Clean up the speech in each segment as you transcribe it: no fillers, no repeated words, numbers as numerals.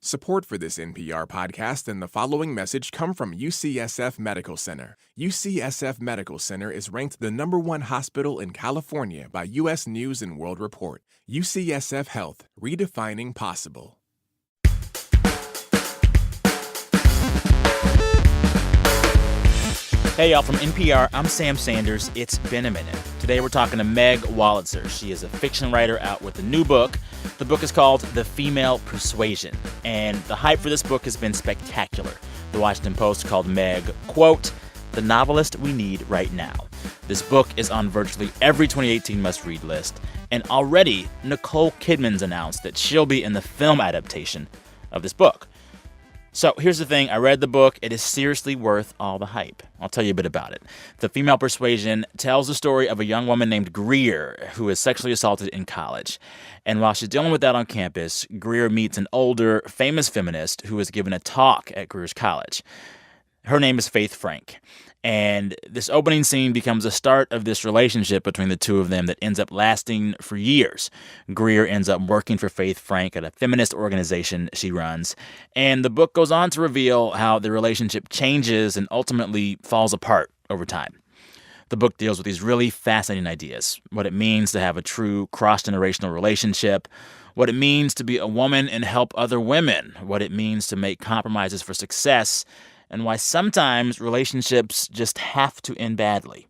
Support for this NPR podcast and the following message come from UCSF Medical Center. UCSF Medical Center is ranked the #1 hospital in California by U.S. News & World Report. UCSF Health, redefining possible. Hey, y'all, from NPR, I'm Sam Sanders. It's been a minute. Today we're talking to Meg Wolitzer. She is a fiction writer out with a new book. The book is called The Female Persuasion, and the hype for this book has been spectacular. The Washington Post called Meg, quote, the novelist we need right now. This book is on virtually every 2018 must-read list, and already Nicole Kidman's announced that she'll be in the film adaptation of this book. So here's the thing. I read the book. It is seriously worth all the hype. I'll tell you a bit about it. The Female Persuasion tells the story of a young woman named Greer who is sexually assaulted in college. And while she's dealing with that on campus, Greer meets an older, famous feminist who is given a talk at Greer's college. Her name is Faith Frank. And this opening scene becomes the start of this relationship between the two of them that ends up lasting for years. Greer ends up working for Faith Frank at a feminist organization she runs. And the book goes on to reveal how the relationship changes and ultimately falls apart over time. The book deals with these really fascinating ideas. What it means to have a true cross-generational relationship. What it means to be a woman and help other women. What it means to make compromises for success. And why sometimes relationships just have to end badly.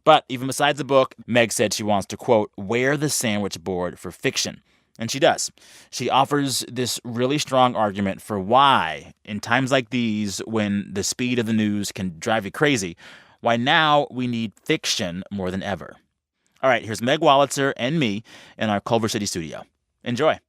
But even besides the book, Meg said she wants to, quote, wear the sandwich board for fiction. And she does. She offers this really strong argument for why, in times like these, when the speed of the news can drive you crazy, why now we need fiction more than ever. All right, here's Meg Wolitzer and me in our Culver City studio. Enjoy.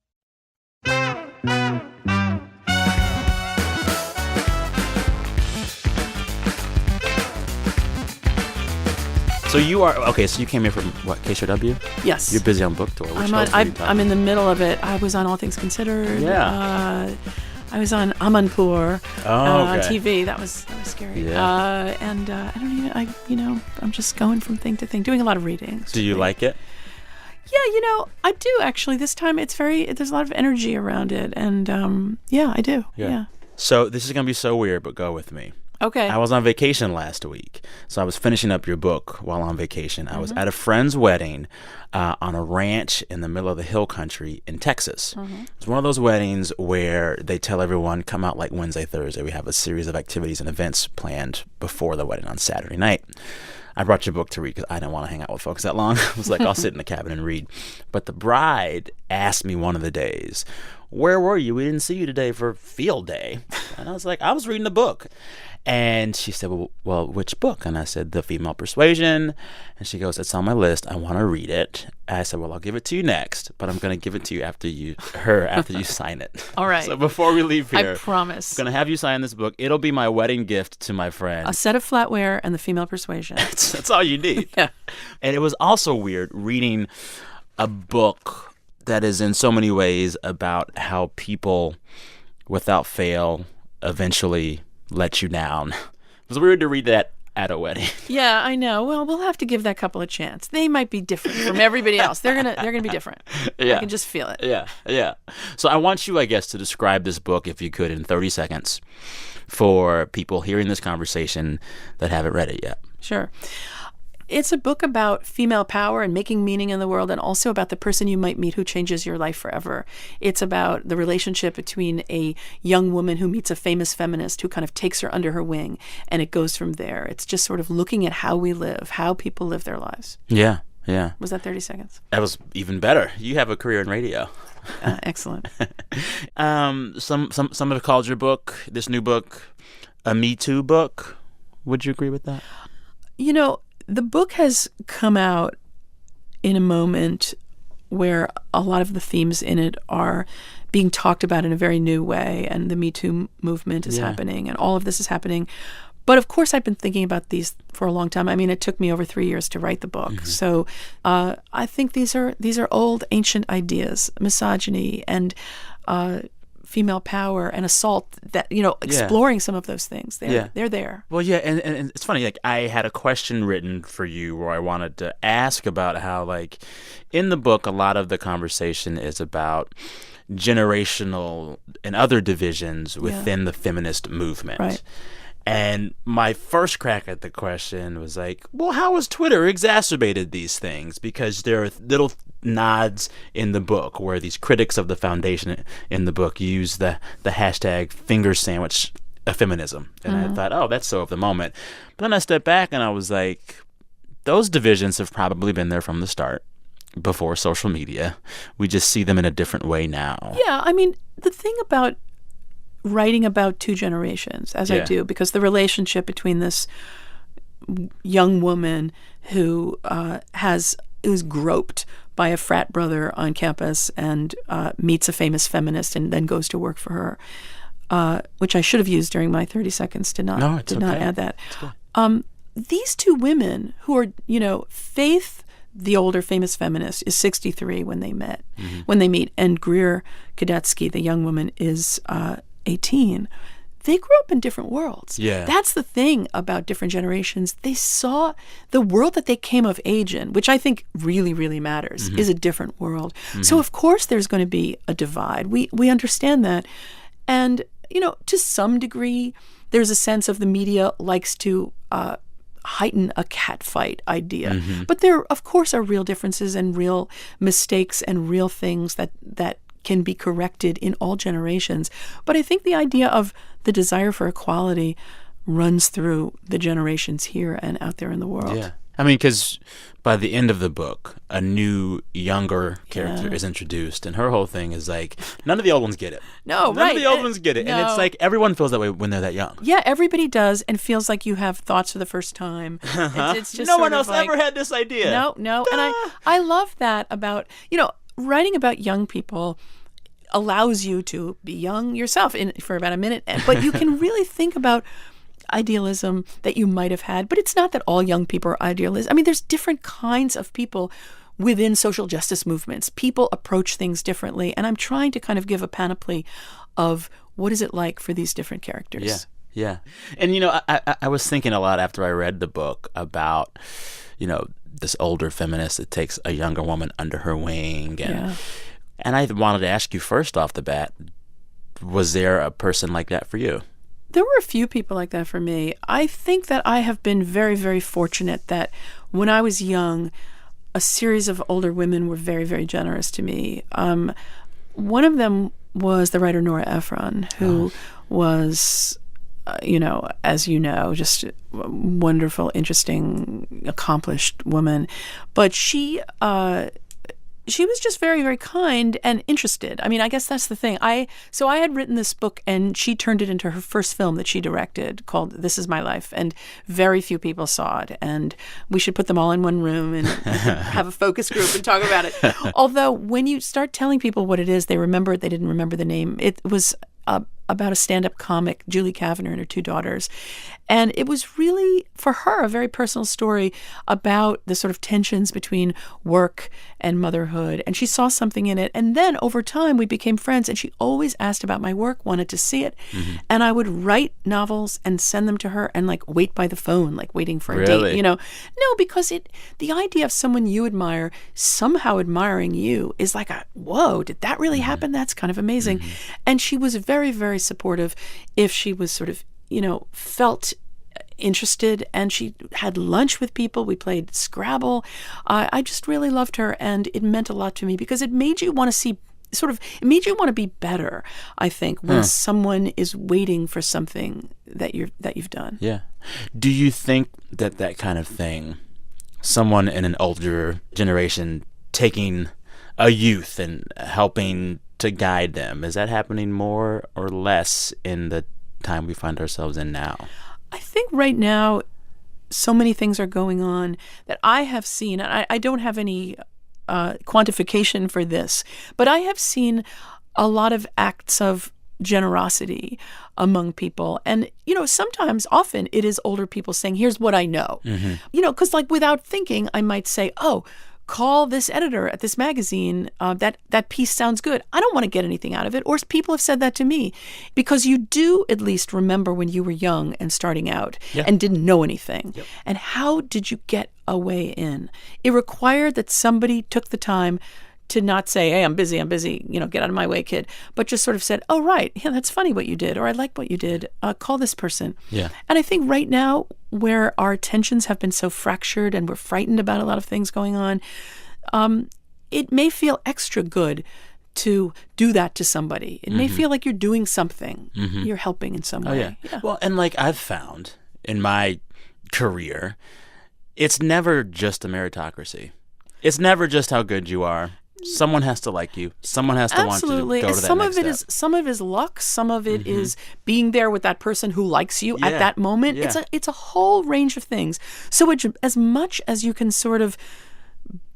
So you came here from, what, KSRW? Yes. You're busy on book tour. I'm in the middle of it. I was on All Things Considered. Yeah. I was on Amanpour on okay. TV. That was scary. Yeah. And I don't even, I'm just going from thing to thing, doing a lot of readings. Do you like it? Yeah, I do actually. This time there's a lot of energy around it. And I do. Yeah. So this is going to be so weird, but go with me. Okay. I was on vacation last week, so I was finishing up your book while on vacation. I was at a friend's wedding on a ranch in the middle of the hill country in Texas. It's one of those weddings where they tell everyone, come out like Wednesday, Thursday. We have a series of activities and events planned before the wedding on Saturday night. I brought your book to read because I didn't want to hang out with folks that long. I was like, I'll sit in the cabin and read. But the bride asked me one of the days, where were you? We didn't see you today for field day. And I was like, I was reading a book. And she said, well, which book? And I said, The Female Persuasion. And she goes, it's on my list. I want to read it. And I said, well, I'll give it to you next, but I'm going to give it to you after you sign it. All right. So before we leave here, I promise. I'm going to have you sign this book. It'll be my wedding gift to my friend. A set of flatware and The Female Persuasion. That's all you need. Yeah. And it was also weird reading a book that is in so many ways about how people, without fail, eventually let you down. It was weird to read that at a wedding. Yeah, I know. Well, we'll have to give that couple a chance. They might be different from everybody else. They're gonna be different. Yeah. I can just feel it. Yeah. So I want you, I guess, to describe this book, if you could, in 30 seconds for people hearing this conversation that haven't read it yet. Sure. It's a book about female power and making meaning in the world, and also about the person you might meet who changes your life forever. It's about the relationship between a young woman who meets a famous feminist who kind of takes her under her wing, and it goes from there. It's just sort of looking at how we live, how people live their lives. Yeah. Was that 30 seconds? That was even better. You have a career in radio. Excellent. Some have called your book, this new book, a Me Too book. Would you agree with that? The book has come out in a moment where a lot of the themes in it are being talked about in a very new way, and the Me Too movement is happening, and all of this is happening. But of course, I've been thinking about these for a long time. I mean, it took me over 3 years to write the book. So I think these are old, ancient ideas, misogyny and female power and assault, that, exploring some of those things. They're there. Well, yeah, and it's funny, like, I had a question written for you where I wanted to ask about how, like, in the book, a lot of the conversation is about generational and other divisions within the feminist movement. Right. And my first crack at the question was like, well, how has Twitter exacerbated these things? Because there are little nods in the book where these critics of the foundation in the book use the hashtag finger sandwich of feminism. And I thought, oh, that's so of the moment. But then I stepped back and I was like, those divisions have probably been there from the start, before social media. We just see them in a different way now. Yeah, I mean, the thing about writing about two generations, as I do, because the relationship between this young woman who is groped by a frat brother on campus and meets a famous feminist and then goes to work for her, which I should have used during my 30 seconds. Did not add that. These two women who are, Faith, the older famous feminist, is 63 when they meet, and Greer Kadetsky, the young woman, is 18. They grew up in different worlds. Yeah. That's the thing about different generations. They saw the world that they came of age in, which I think really, really matters, is a different world. So, of course, there's going to be a divide. We understand that. And, to some degree, there's a sense of the media likes to heighten a catfight idea. But there, of course, are real differences and real mistakes and real things that can be corrected in all generations. But I think the idea of the desire for equality runs through the generations here and out there in the world. Yeah. I mean, because by the end of the book, a new, younger character is introduced, and her whole thing is like, none of the old ones get it. None of the old ones get it. No. And it's like everyone feels that way when they're that young. Yeah, everybody does, and feels like you have thoughts for the first time. It's just no one else ever had this idea. No. And I love that about, writing about young people allows you to be young yourself for about a minute, but you can really think about idealism that you might have had. But it's not that all young people are idealists. I mean, there's different kinds of people within social justice movements. People approach things differently, and I'm trying to kind of give a panoply of what is it like for these different characters. Yeah. And, I was thinking a lot after I read the book about, this older feminist that takes a younger woman under her wing. And I wanted to ask you first off the bat, was there a person like that for you? There were a few people like that for me. I think that I have been very, very fortunate that when I was young, a series of older women were very, very generous to me. One of them was the writer Nora Ephron, who was, as you know, just a wonderful, interesting, accomplished woman. But she was just very, very kind and interested. I mean, I guess that's the thing. So I had written this book, and she turned it into her first film that she directed called This Is My Life, and very few people saw it. And we should put them all in one room and have a focus group and talk about it. Although when you start telling people what it is, they remember it. They didn't remember the name. It was about a stand-up comic, Julie Kavner, and her two daughters. And it was really, for her, a very personal story about the sort of tensions between work and motherhood. And she saw something in it. And then over time, we became friends. And she always asked about my work, wanted to see it. And I would write novels and send them to her and wait by the phone, waiting for a date. No, because the idea of someone you admire somehow admiring you is like whoa, did that really happen? That's kind of amazing. And she was very, very supportive if she was sort of, felt interested, and she had lunch with people. We played Scrabble. I just really loved her, and it meant a lot to me because it made you want to it made you want to be better, I think, when someone is waiting for something that you've done. Yeah. Do you think that kind of thing, someone in an older generation taking a youth and helping to guide them, is that happening more or less in the time we find ourselves in now? I think right now so many things are going on that I have seen, and I don't have any quantification for this, but I have seen a lot of acts of generosity among people. And, often it is older people saying, here's what I know. Because without thinking, I might say, oh, call this editor at this magazine. That piece sounds good. I don't want to get anything out of it. Or people have said that to me, because you do at least remember when you were young and starting out and didn't know anything. Yep. And how did you get a way in? It required that somebody took the time to not say, hey, I'm busy, get out of my way, kid, but just sort of said, oh, right, yeah, that's funny what you did, or I like what you did, call this person. Yeah. And I think right now, where our attentions have been so fractured and we're frightened about a lot of things going on, it may feel extra good to do that to somebody. It may feel like you're doing something. You're helping in some way. Yeah. Well, and like I've found in my career, it's never just a meritocracy. It's never just how good you are. Someone has to like you. Someone has to Absolutely. want you to go to that some next of it step. some of it is luck. Some of it is being there with that person who likes you at that moment. Yeah. It's a whole range of things. So as much as you can sort of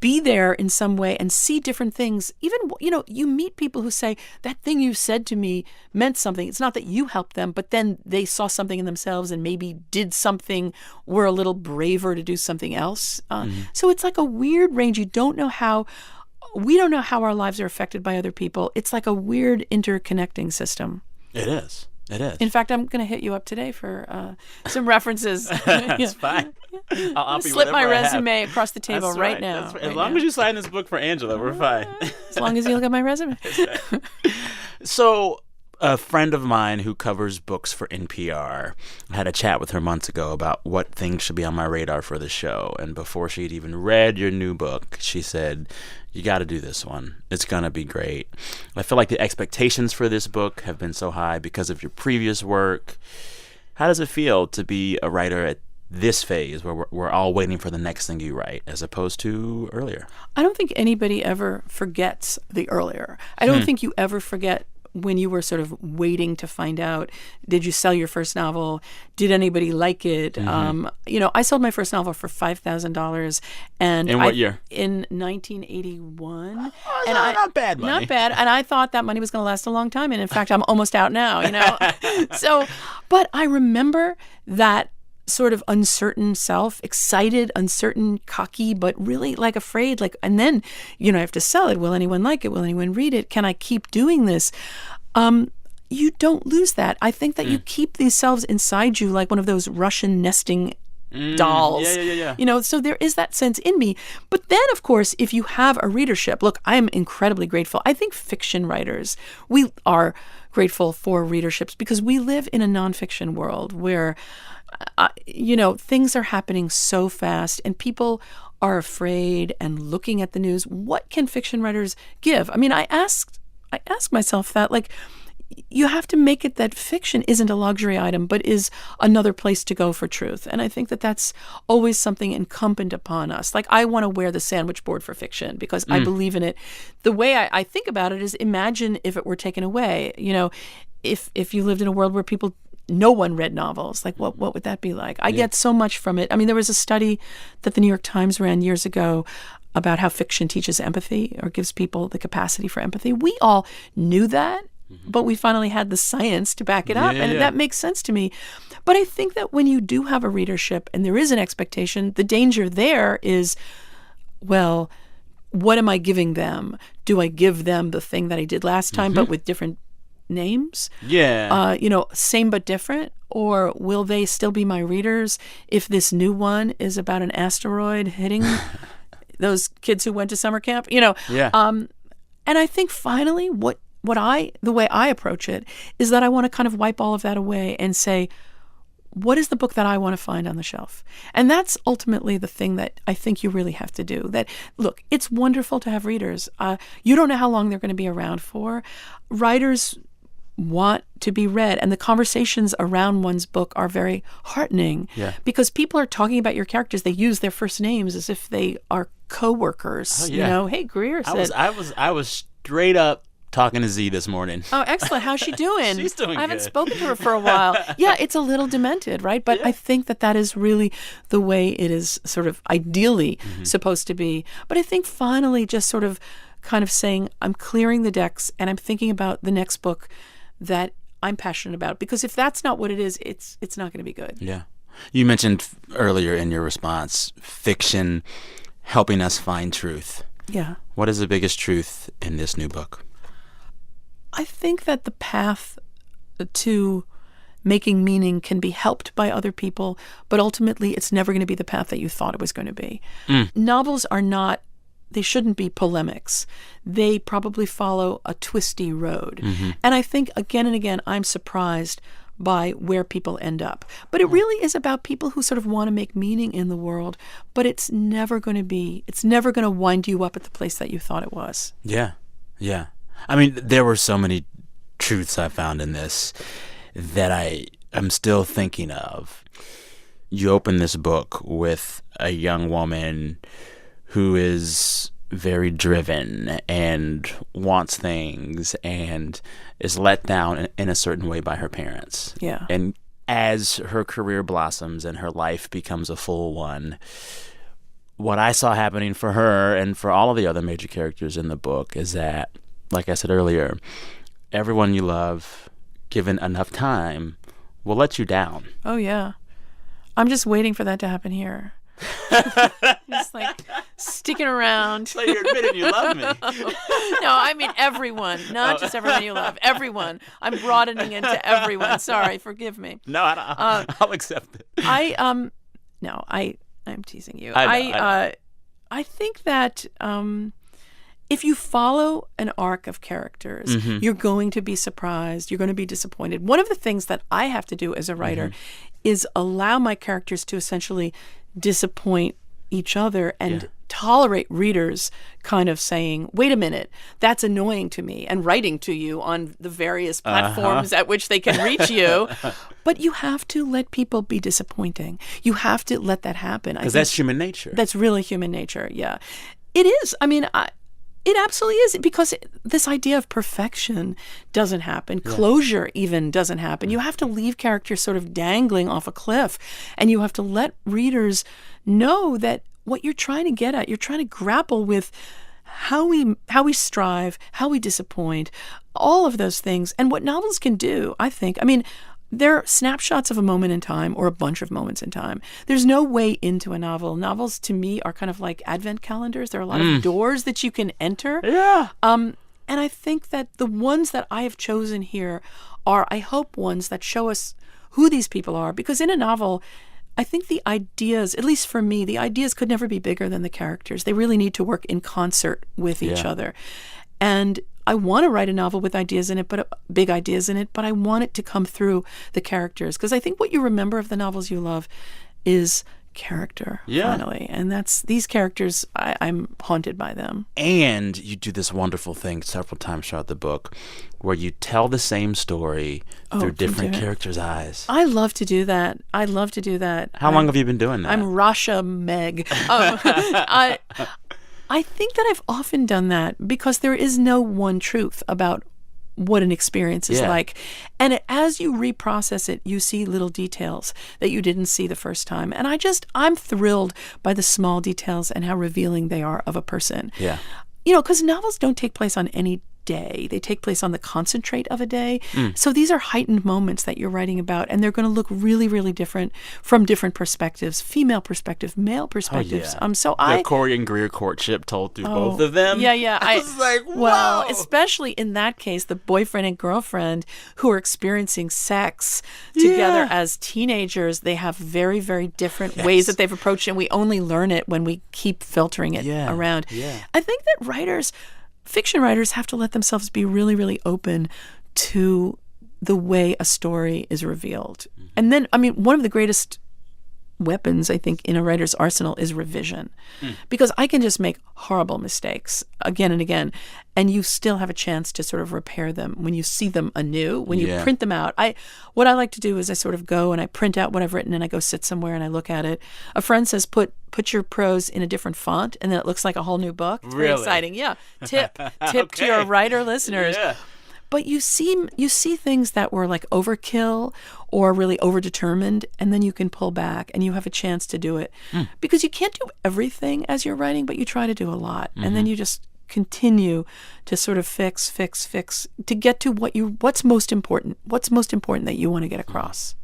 be there in some way and see different things, even, you meet people who say, that thing you said to me meant something. It's not that you helped them, but then they saw something in themselves and maybe did something, were a little braver to do something else. So it's like a weird range. We don't know how our lives are affected by other people. It's like a weird interconnecting system. It is. It is. In fact, I'm going to hit you up today for some references. That's fine. I'll be slip my whatever I have. resume across the table That's right now. As right long now. as you sign this book for Angela, we're fine. As long as you look at my resume. So a friend of mine who covers books for NPR had a chat with her months ago about what things should be on my radar for the show. And before she'd even read your new book, she said, you got to do this one. It's going to be great. I feel like the expectations for this book have been so high because of your previous work. How does it feel to be a writer at this phase where we're all waiting for the next thing you write as opposed to earlier? I don't think anybody ever forgets the earlier. I don't think you ever forget when you were sort of waiting to find out, did you sell your first novel? Did anybody like it? I sold my first novel for $5,000. And in what year? In 1981. Oh, and not bad money. Not bad. And I thought that money was going to last a long time. And in fact, I'm almost out now, but I remember that sort of uncertain self, excited, uncertain, cocky, but really like afraid, and then, I have to sell it. Will anyone like it? Will anyone read it? Can I keep doing this? You don't lose that. I think that you keep these selves inside you like one of those Russian nesting dolls. Yeah. So there is that sense in me. But then, of course, if you have a readership, look, I am incredibly grateful. I think fiction writers, we are grateful for readerships because we live in a nonfiction world where things are happening so fast and people are afraid and looking at the news. What can fiction writers give? I mean, I ask myself that, you have to make it that fiction isn't a luxury item, but is another place to go for truth. And I think that that's always something incumbent upon us. I want to wear the sandwich board for fiction because I believe in it. The way I think about it is, imagine if it were taken away. If you lived in a world where no one read novels, what would that be like? I get so much from it. I mean, there was a study that the New York Times ran years ago about how fiction teaches empathy or gives people the capacity for empathy. We all knew that, but we finally had the science to back it up, and that makes sense to me. But I think that when you do have a readership and there is an expectation, the danger there is, well, what am I giving them? Do I give them the thing that I did last time, but with different names? Same but different? Or will they still be my readers if this new one is about an asteroid hitting those kids who went to summer camp? And I think finally the way I approach it is that I want to kind of wipe all of that away and say, what is the book that I want to find on the shelf? And that's ultimately the thing that I think you really have to do. That, look, it's wonderful to have readers. You don't know how long they're going to be around for. Writers want to be read, and the conversations around one's book are very heartening because people are talking about your characters. They use their first names as if they are co-workers. Hey, Greer said. I was straight up talking to Z this morning. Oh, excellent. How's she doing? She's doing good. I haven't spoken to her for a while. Yeah, it's a little demented, right? But I think that is really the way it is sort of ideally supposed to be. But I think finally just sort of kind of saying, I'm clearing the decks and I'm thinking about the next book that I'm passionate about. Because if that's not what it is, it's not going to be good. Yeah. You mentioned earlier in your response, fiction helping us find truth. Yeah. What is the biggest truth in this new book? I think that the path to making meaning can be helped by other people, but ultimately it's never going to be the path that you thought it was going to be. Novels are not they shouldn't be polemics. They probably follow a twisty road. And I think again and again, I'm surprised by where people end up. But it really is about people who sort of want to make meaning in the world, but it's never going to wind you up at the place that you thought it was. Yeah. Yeah. I mean, there were so many truths I found in this that I'm still thinking of. You open this book with a young woman who is very driven and wants things and is let down in a certain way by her parents. Yeah. And as her career blossoms and her life becomes a full one, what I saw happening for her and for all of the other major characters in the book is that, like I said earlier, everyone you love, given enough time, will let you down. Oh, yeah. I'm just waiting for that to happen here. Just like sticking around. So you're admitting you love me. No, I mean everyone, not just everyone you love. Everyone. I'm broadening into everyone. Sorry, forgive me. No, I'll accept it. I'm teasing you. I think that if you follow an arc of characters, you're going to be surprised. You're going to be disappointed. One of the things that I have to do as a writer is allow my characters to essentially disappoint each other and tolerate readers kind of saying, wait a minute, that's annoying to me, and writing to you on the various platforms at which they can reach you. But you have to let people be disappointing. You have to let that happen. Because that's human nature. That's really human nature, yeah. It is. I mean, it absolutely is, because this idea of perfection doesn't happen. Yeah. Closure even doesn't happen. You have to leave characters sort of dangling off a cliff, and you have to let readers know that what you're trying to get at, you're trying to grapple with how we strive, how we disappoint, all of those things. And what novels can do, I think, I mean, they're snapshots of a moment in time or a bunch of moments in time. There's no way into a novel. Novels, to me, are kind of like advent calendars. There are a lot of doors that you can enter. Yeah. And I think that the ones that I have chosen here are, I hope, ones that show us who these people are. Because in a novel, I think the ideas, at least for me, the ideas could never be bigger than the characters. They really need to work in concert with each other. And I want to write a novel with ideas in it, but big ideas in it, but I want it to come through the characters. Because I think what you remember of the novels you love is character, finally. And that's these characters, I'm haunted by them. And you do this wonderful thing several times throughout the book where you tell the same story through different characters' eyes. I love to do that. How long have you been doing that? I'm Rasha Meg. I think that I've often done that because there is no one truth about what an experience is like. And as you reprocess it, you see little details that you didn't see the first time. And I'm thrilled by the small details and how revealing they are of a person. Yeah. You know, because novels don't take place on any day. They take place on the concentrate of a day. So these are heightened moments that you're writing about, and they're going to look really, really different from different perspectives, female perspective, male perspectives. The Corey and Greer courtship told through both of them. Yeah. I was like, whoa. Well, especially in that case, the boyfriend and girlfriend who are experiencing sex together as teenagers, they have very, very different ways that they've approached it, and we only learn it when we keep filtering it around. Yeah. I think that fiction writers have to let themselves be really, really open to the way a story is revealed. And then, I mean, one of the greatest weapons, I think, in a writer's arsenal is revision. Because I can just make horrible mistakes again and again, and you still have a chance to sort of repair them when you see them anew, when you print them out. What I like to do is I sort of go and I print out what I've written and I go sit somewhere and I look at it. A friend says, put your prose in a different font, and then it looks like a whole new book. It's very exciting. Yeah. Tip to your writer listeners. Yeah. But you see things that were like overkill or really overdetermined, and then you can pull back and you have a chance to do it. Because you can't do everything as you're writing, but you try to do a lot. And then you just continue to sort of fix to get to what's most important that you want to get across.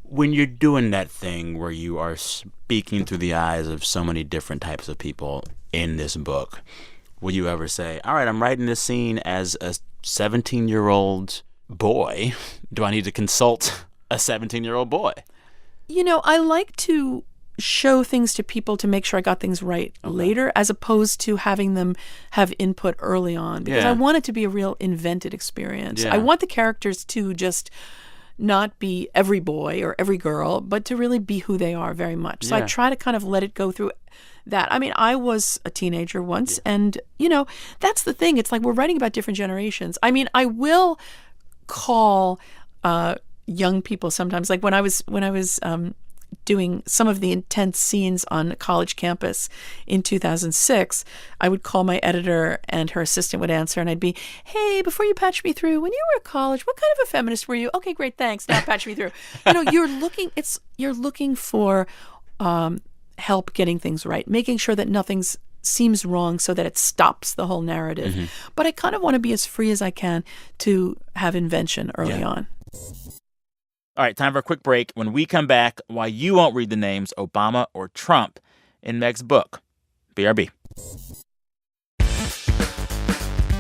When you're doing that thing where you are speaking through the eyes of so many different types of people in this book, will you ever say, all right, I'm writing this scene as a 17-year-old boy. Do I need to consult a 17-year-old boy? You know, I like to show things to people to make sure I got things right later, as opposed to having them have input early on, because I want it to be a real invented experience. I want the characters to just not be every boy or every girl, but to really be who they are very much. So I try to kind of let it go through that. I mean, I was a teenager once, and, you know, that's the thing. It's like we're writing about different generations. I mean, I will call young people sometimes, like when I was doing some of the intense scenes on a college campus in 2006, I would call my editor and her assistant would answer, and I'd be, hey, before you patch me through, when you were at college, what kind of a feminist were you? Okay, great, thanks. Now patch me through. You know, you're looking for help getting things right, making sure that nothing seems wrong so that it stops the whole narrative. But I kind of want to be as free as I can to have invention early on. All right, time for a quick break. When we come back, why you won't read the names Obama or Trump in Meg's book. BRB.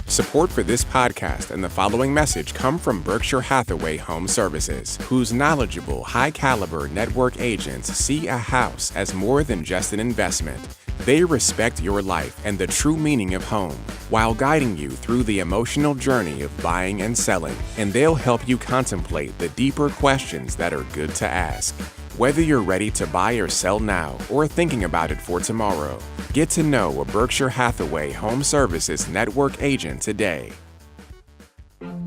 Support for this podcast and the following message come from Berkshire Hathaway Home Services, whose knowledgeable, high-caliber network agents see a house as more than just an investment. They respect your life and the true meaning of home while guiding you through the emotional journey of buying and selling, and they'll help you contemplate the deeper questions that are good to ask. Whether you're ready to buy or sell now or thinking about it for tomorrow, get to know a Berkshire Hathaway Home Services network agent today.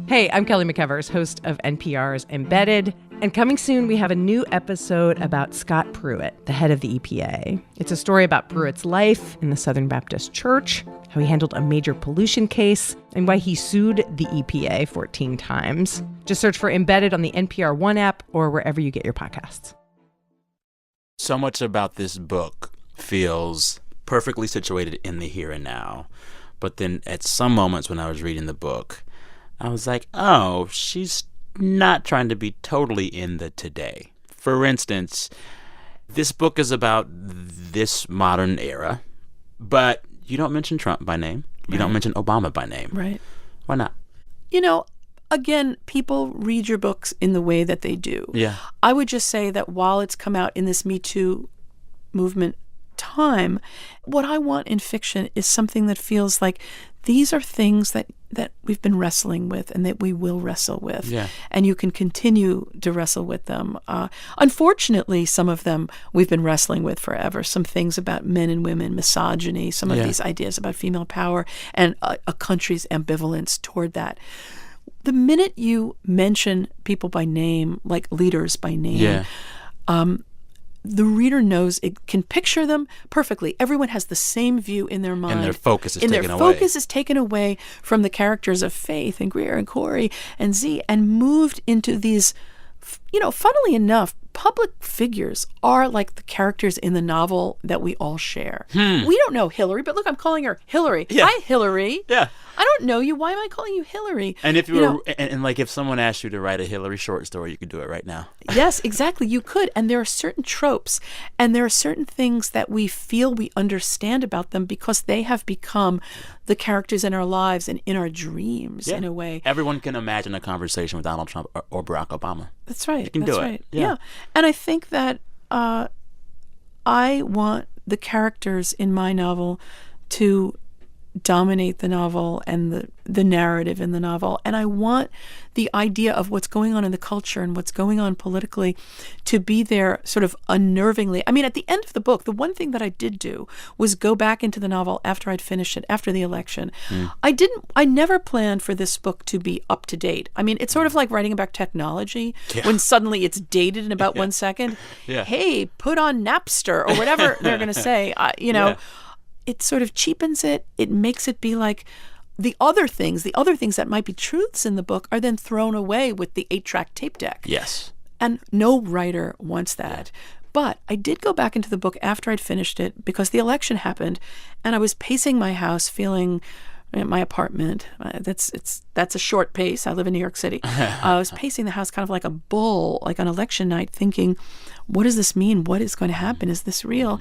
Hey, I'm Kelly McEvers, host of NPR's Embedded. And coming soon, we have a new episode about Scott Pruitt, the head of the EPA. It's a story about Pruitt's life in the Southern Baptist Church, how he handled a major pollution case, and why he sued the EPA 14 times. Just search for Embedded on the NPR One app or wherever you get your podcasts. So much about this book feels perfectly situated in the here and now. But then at some moments when I was reading the book, I was like, oh, she's not trying to be totally in the today. For instance, this book is about this modern era, but you don't mention Trump by name. You don't mention Obama by name. Right. Why not? You know, again, people read your books in the way that they do. Yeah. I would just say that while it's come out in this Me Too movement time, what I want in fiction is something that feels like these are things that we've been wrestling with and that we will wrestle with. Yeah. And you can continue to wrestle with them. Unfortunately, some of them we've been wrestling with forever. Some things about men and women, misogyny, some of these ideas about female power and a country's ambivalence toward that. The minute you mention people by name, like leaders by name, the reader knows, it can picture them perfectly. Everyone has the same view in their mind. And their focus is taken away. And their focus is taken away from the characters of Faith and Greer and Corey and Z and moved into these, you know, funnily enough, public figures are like the characters in the novel that we all share. We don't know Hillary, but look, I'm calling her Hillary. Yeah. Hi, Hillary. Yeah. I don't know you. Why am I calling you Hillary? And if you were, and like if someone asked you to write a Hillary short story, you could do it right now. Yes, exactly. You could. And there are certain tropes and there are certain things that we feel we understand about them because they have become the characters in our lives and in our dreams in a way. Everyone can imagine a conversation with Donald Trump or Barack Obama. That's right. You can That's do it. Right. Yeah. And I think that I want the characters in my novel to dominate the novel and the narrative in the novel. And I want the idea of what's going on in the culture and what's going on politically to be there sort of unnervingly. I mean, at the end of the book, the one thing that I did do was go back into the novel after I'd finished it, after the election. I never planned for this book to be up to date. I mean, it's sort of like writing about technology when suddenly it's dated in about 1 second. Hey, put on Napster or whatever they're going to say, It sort of cheapens it. It makes it be like the other things that might be truths in the book are then thrown away with the 8-track tape deck. Yes. And no writer wants that. But I did go back into the book after I'd finished it because the election happened and I was pacing my house feeling my apartment. That's a short pace. I live in New York City. I was pacing the house kind of like a bull, like on election night, thinking, what does this mean? What is going to happen? Is this real?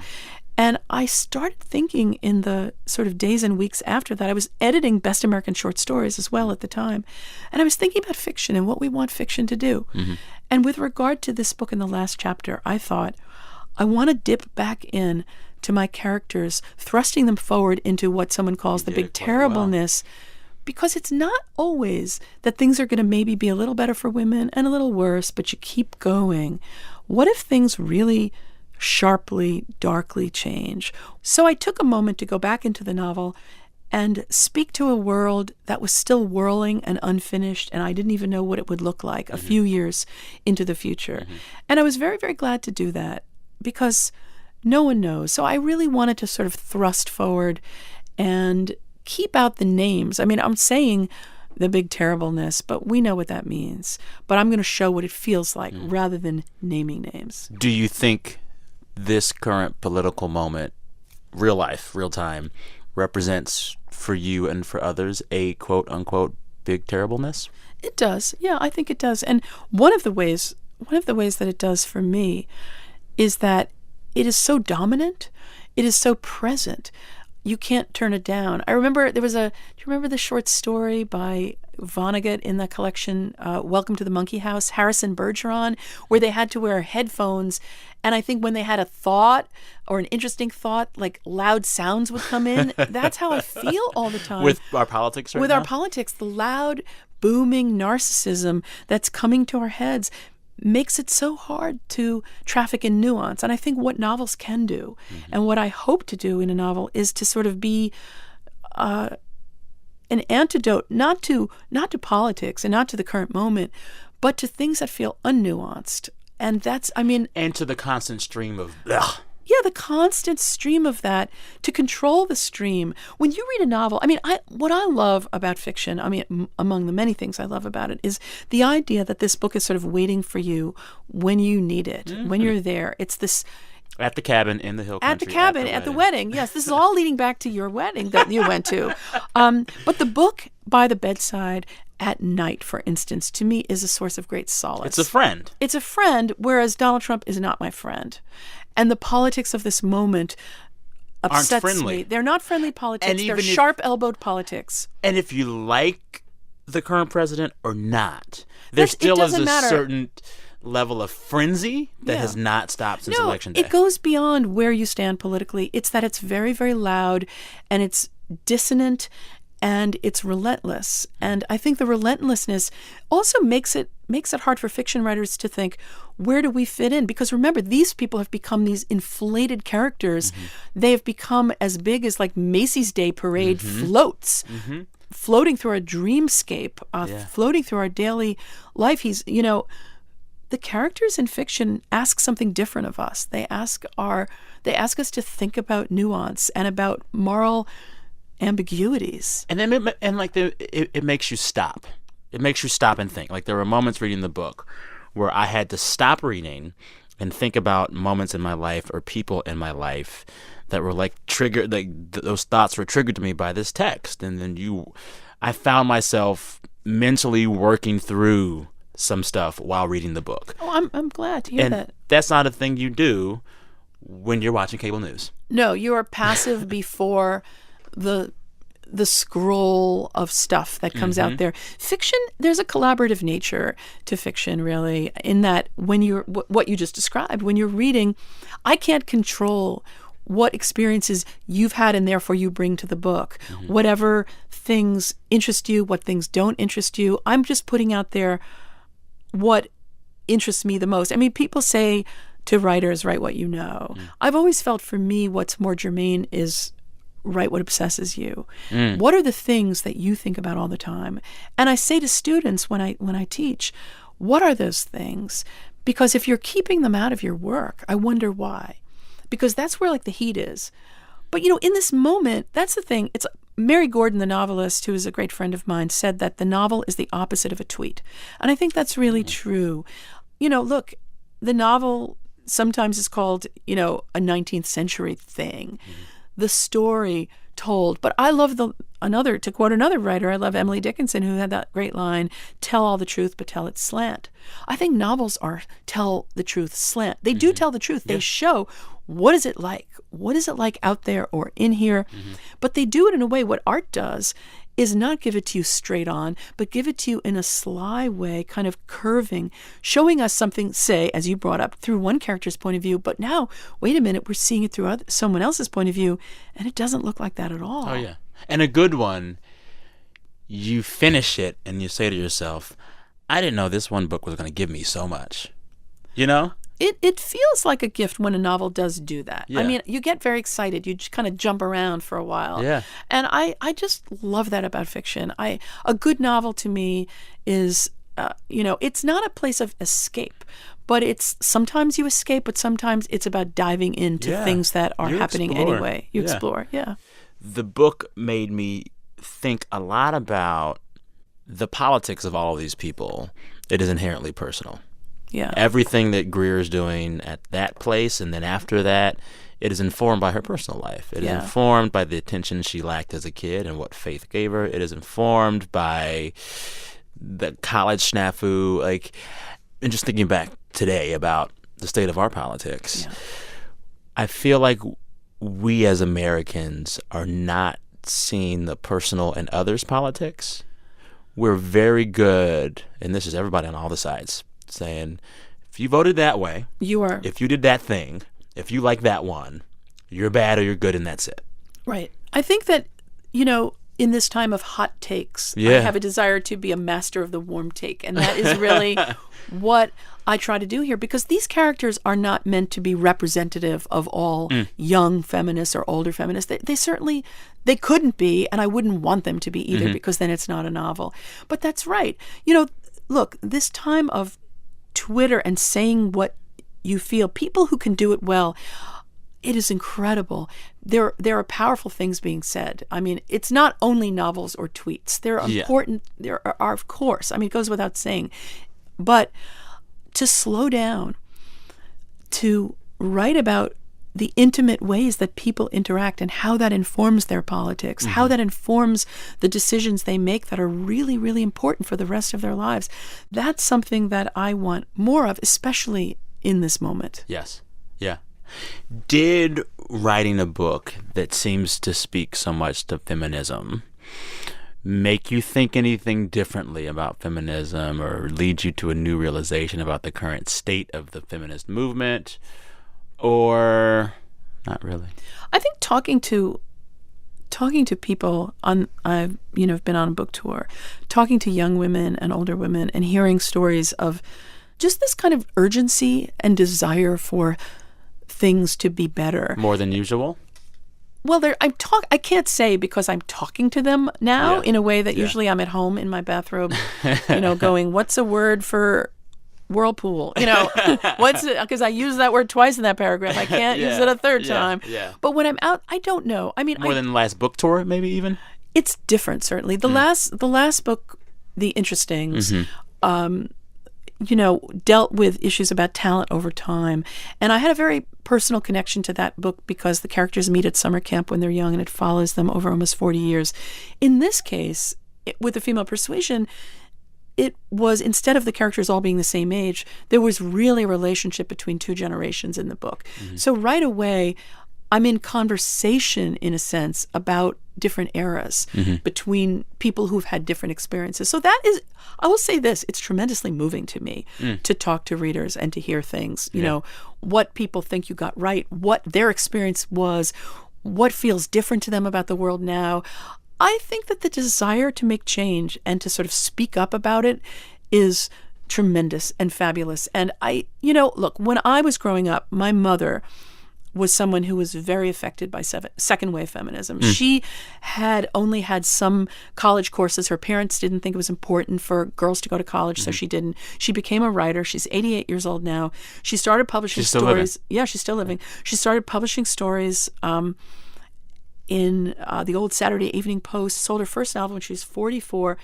And I started thinking in the sort of days and weeks after that, I was editing Best American Short Stories as well at the time. And I was thinking about fiction and what we want fiction to do. And with regard to this book in the last chapter, I thought, I want to dip back in to my characters, thrusting them forward into what someone calls the big terribleness. Because it's not always that things are going to maybe be a little better for women and a little worse, but you keep going. What if things really sharply, darkly change? So I took a moment to go back into the novel and speak to a world that was still whirling and unfinished, and I didn't even know what it would look like a few years into the future. And I was very, very glad to do that because no one knows. So I really wanted to sort of thrust forward and keep out the names. I mean, I'm saying the big terribleness, but we know what that means. But I'm going to show what it feels like rather than naming names. Do you think this current political moment, real life, real time, represents for you and for others a quote unquote big terribleness? It does. Yeah, I think it does. And one of the ways that it does for me is that it is so dominant. It is so present. You can't turn it down. I remember do you remember the short story by Vonnegut in the collection, Welcome to the Monkey House, Harrison Bergeron, where they had to wear headphones. And I think when they had a thought or an interesting thought, like loud sounds would come in. That's how I feel all the time. With our politics right now? With our politics, the loud, booming narcissism that's coming to our heads makes it so hard to traffic in nuance. And I think what novels can do, and what I hope to do in a novel, is to sort of be an antidote, not to politics and not to the current moment, but to things that feel unnuanced. And that's, and to the constant stream of ugh. Yeah, the constant stream of that, to control the stream. When you read a novel, what I love about fiction, among the many things I love about it, is the idea that this book is sort of waiting for you when you need it, when you're there. It's this... At the cabin in the hill country. At the cabin, at the wedding. Yes, this is all leading back to your wedding that you went to. But the book by the bedside at night, for instance, to me is a source of great solace. It's a friend. It's a friend, whereas Donald Trump is not my friend. And the politics of this moment upsets me. They're not friendly politics. They're sharp-elbowed politics. And if you like the current president or not, there still is a certain level of frenzy that has not stopped since Election Day. It goes beyond where you stand politically. It's that it's very, very loud, and it's dissonant, and it's relentless. And I think the relentlessness also makes it hard for fiction writers to think, where do we fit in? Because remember, these people have become these inflated characters. They have become as big as like Macy's Day Parade floats, floating through our dreamscape, floating through our daily life. The characters in fiction ask something different of us. They ask us to think about nuance and about moral ambiguities. And it makes you stop. It makes you stop and think. Like, there were moments reading the book where I had to stop reading and think about moments in my life or people in my life that were like triggered. Like those thoughts were triggered to me by this text, and then I found myself mentally working through some stuff while reading the book. Oh, I'm glad to hear that. And that's not a thing you do when you're watching cable news. No, you are passive before the scroll of stuff that comes out there. Fiction, there's a collaborative nature to fiction, really, in that when you're, what you just described, when you're reading, I can't control what experiences you've had and therefore you bring to the book. Whatever things interest you, what things don't interest you, I'm just putting out there what interests me the most. People say to writers, write what you know. I've always felt, for me, what's more germane is write what obsesses you. What are the things that you think about all the time? And I say to students when I teach, what are those things? Because if you're keeping them out of your work, I wonder why. Because that's where the heat is. But in this moment, that's the thing. It's Mary Gordon, the novelist, who is a great friend of mine, said that the novel is the opposite of a tweet. And I think that's really true. Look, the novel sometimes is called, a 19th century thing. The story told. But I love to quote another writer, I love Emily Dickinson, who had that great line, tell all the truth, but tell it slant. I think novels are tell the truth slant. They do tell the truth. They show what is it like? What is it like out there or in here? But they do it in a way, what art does is not give it to you straight on, but give it to you in a sly way, kind of curving, showing us something, say, as you brought up, through one character's point of view, but now, wait a minute, we're seeing it through someone else's point of view, and it doesn't look like that at all. Oh, yeah. And a good one, you finish it and you say to yourself, I didn't know this one book was going to give me so much. You know? It feels like a gift when a novel does do that. Yeah. I mean, you get very excited. You just kind of jump around for a while. Yeah. And I just love that about fiction. A good novel to me is, it's not a place of escape, but it's sometimes you escape, but sometimes it's about diving into things that are happening anyway. You explore, yeah. The book made me think a lot about the politics of all of these people. It is inherently personal. Yeah. Everything that Greer's doing at that place and then after that, it is informed by her personal life. It is informed by the attention she lacked as a kid and what faith gave her. It is informed by the college snafu. And just thinking back today about the state of our politics, I feel like we as Americans are not seeing the personal and others' politics. We're very good, and this is everybody on all the sides, saying, if you voted that way, if you did that thing, if you like that one, you're bad or you're good, and that's it. Right. I think that, in this time of hot takes, I have a desire to be a master of the warm take. And that is really what I try to do here, because these characters are not meant to be representative of all young feminists or older feminists. They couldn't be, and I wouldn't want them to be either, because then it's not a novel. But that's right. Look, this time of Twitter and saying what you feel, people who can do it well, it is incredible. There are powerful things being said. I mean, it's not only novels or tweets. There are important, there are, of course, I mean, it goes without saying. But to slow down, to write about the intimate ways that people interact and how that informs their politics, how that informs the decisions they make that are really, really important for the rest of their lives. That's something that I want more of, especially in this moment. Yes. Yeah. Did writing a book that seems to speak so much to feminism make you think anything differently about feminism or lead you to a new realization about the current state of the feminist movement? Or not really? I think talking to people I've been on a book tour, talking to young women and older women and hearing stories of just this kind of urgency and desire for things to be better. More than usual? Well, I can't say because I'm talking to them now in a way that usually I'm at home in my bathrobe, going, what's a word for whirlpool? What's it? Because I use that word twice in that paragraph. I can't use it a third time. Yeah. But when I'm out, I don't know. I mean, more than the last book tour, maybe even? It's different, certainly. The last book, The Interestings, dealt with issues about talent over time. And I had a very personal connection to that book because the characters meet at summer camp when they're young and it follows them over almost 40 years. In this case, with The Female Persuasion, it was, instead of the characters all being the same age, there was really a relationship between two generations in the book. So right away, I'm in conversation, in a sense, about different eras between people who've had different experiences. So that is, I will say this, it's tremendously moving to me to talk to readers and to hear things, what people think you got right, what their experience was, what feels different to them about the world now. I think that the desire to make change and to sort of speak up about it is tremendous and fabulous. And look, when I was growing up, my mother was someone who was very affected by second wave feminism. She had only had some college courses. Her parents didn't think it was important for girls to go to college, so she didn't. She became a writer. She's 88 years old now. She started publishing stories. Yeah, she's still living. She started publishing stories in the old Saturday Evening Post, sold her first novel when she was 44,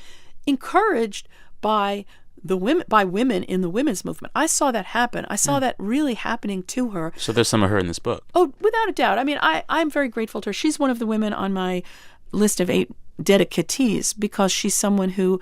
encouraged by women in the women's movement. I saw that happen. I saw that really happening to her. So there's some of her in this book. Oh, without a doubt. I mean, I'm very grateful to her. She's one of the women on my list of 8 dedicatees because she's someone who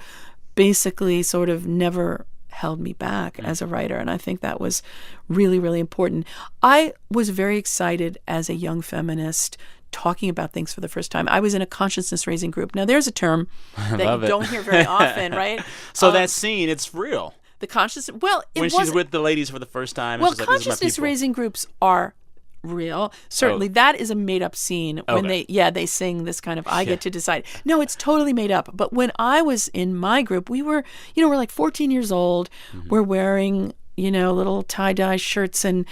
basically sort of never held me back as a writer, and I think that was really, really important. I was very excited as a young feminist talking about things for the first time. I was in a consciousness raising group. Now, there's a term that love you it. don't hear very often, right? So that scene, it's real. The consciousness, well, it When she's wasn't- with the ladies for the first time. And well, she's like, "These are my consciousness people." raising groups are real. Certainly, that is a made up scene when Okay. they sing this kind of I get to decide. No, it's totally made up. But when I was in my group, we were, we're like 14 years old. Mm-hmm. We're wearing, little tie-dye shirts and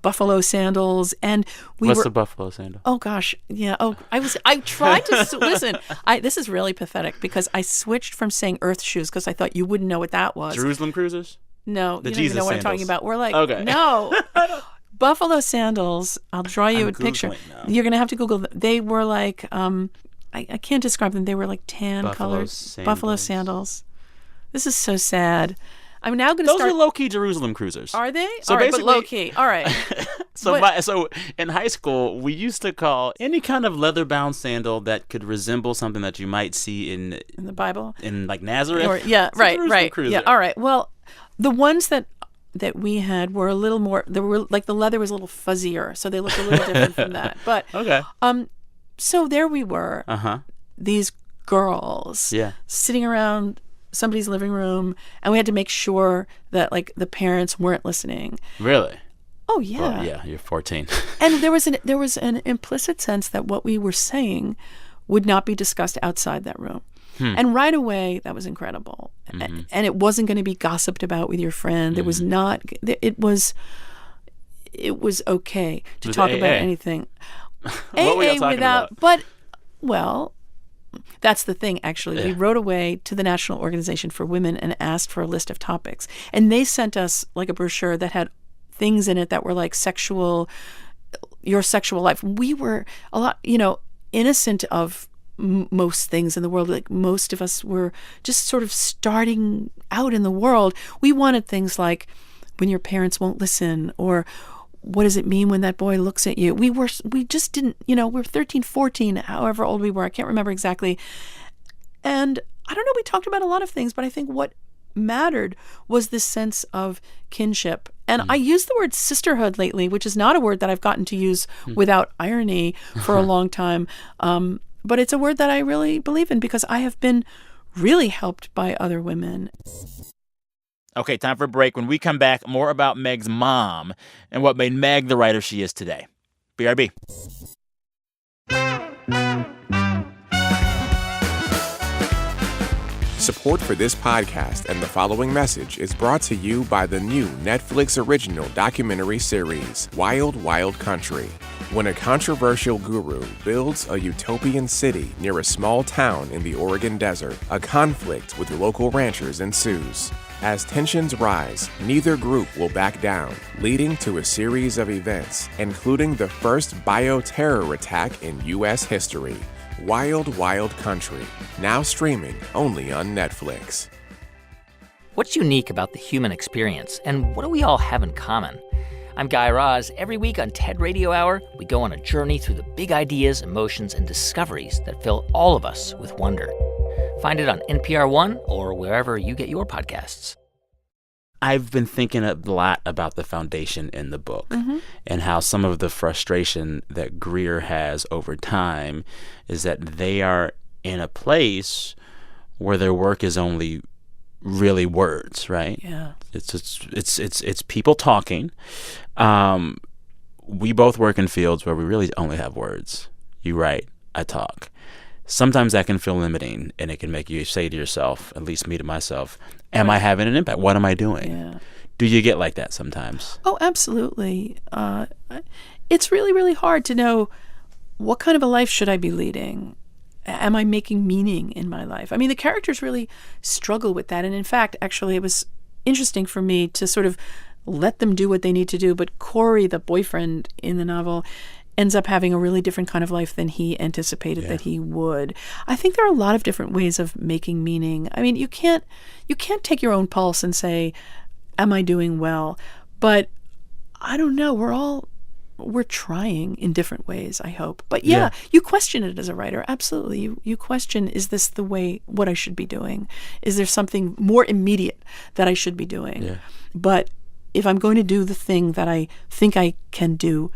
buffalo sandals, and What's were the buffalo sandal? Oh gosh, yeah. Oh, I tried to listen. This is really pathetic because I switched from saying earth shoes because I thought you wouldn't know what that was. Jerusalem Cruisers? No, The you don't even Jesus know what I'm talking sandals. about. We're like, Okay. no. Buffalo sandals. I'll draw you I'm a picture. Googling now. You're going to have to Google them. They were like, I can't describe them. They were like tan colored buffalo sandals. This is so sad. I'm now going to Those start. are low-key Jerusalem Cruisers. Are they? So All right, but basically- low key. All right. So in high school, we used to call any kind of leather-bound sandal that could resemble something that you might see in In the Bible. like Nazareth. Or, yeah, It's a right, Jerusalem right. Cruiser. Yeah, all right. Well, the ones that we had were a little more. They were like the leather was a little fuzzier, so they looked a little different from that. But Okay. so there we were. Uh-huh. These girls. Yeah. Sitting around somebody's living room, and we had to make sure that like the parents weren't listening. Really? Oh yeah. Well, yeah, you're 14. And there was an implicit sense that what we were saying would not be discussed outside that room. And right away, that was incredible. And it wasn't going to be gossiped about with your friend. There was not. It was okay to With talk AA. about anything. What were y'all talking about? But well, that's the thing. Actually, we wrote away to the National Organization for Women and asked for a list of topics, and they sent us like a brochure that had things in it that were like your sexual life. We were a lot, innocent of most things in the world. Like most of us were just sort of starting out in the world. We wanted things like when your parents won't listen, or what does it mean when that boy looks at you? We just didn't, we're 13, 14, however old we were. I can't remember exactly. And I don't know, we talked about a lot of things, but I think what mattered was this sense of kinship. And I use the word sisterhood lately, which is not a word that I've gotten to use without irony for a long time. But it's a word that I really believe in because I have been really helped by other women. Okay, time for a break. When we come back, more about Meg's mom and what made Meg the writer she is today. BRB. Support for this podcast and the following message is brought to you by the new Netflix original documentary series, Wild Wild Country. When a controversial guru builds a utopian city near a small town in the Oregon desert, a conflict with local ranchers ensues. As tensions rise, neither group will back down, leading to a series of events, including the first bioterror attack in U.S. history. Wild Wild Country, now streaming only on Netflix. What's unique about the human experience, and what do we all have in common? I'm Guy Raz. Every week on TED Radio Hour, we go on a journey through the big ideas, emotions, and discoveries that fill all of us with wonder. Find it on NPR One or wherever you get your podcasts. I've been thinking a lot about the foundation in the book and how some of the frustration that Greer has over time is that they are in a place where their work is only really words, right? Yeah. It's people talking. We both work in fields where we really only have words. You write, I talk. Sometimes that can feel limiting, and it can make you say to yourself, at least me to myself, am I having an impact? What am I doing? Yeah. Do you get like that sometimes? Oh, absolutely. It's really, really hard to know what kind of a life should I be leading? Am I making meaning in my life? I mean, the characters really struggle with that. And in fact, actually, it was interesting for me to sort of let them do what they need to do. But Corey, the boyfriend in the novel, ends up having a really different kind of life than he anticipated that he would. I think there are a lot of different ways of making meaning. I mean, you can't take your own pulse and say, am I doing well? But I don't know. We're trying in different ways, I hope. But yeah, you question it as a writer. Absolutely. You question, is this the way, what I should be doing? Is there something more immediate that I should be doing? Yeah. But if I'm going to do the thing that I think I can do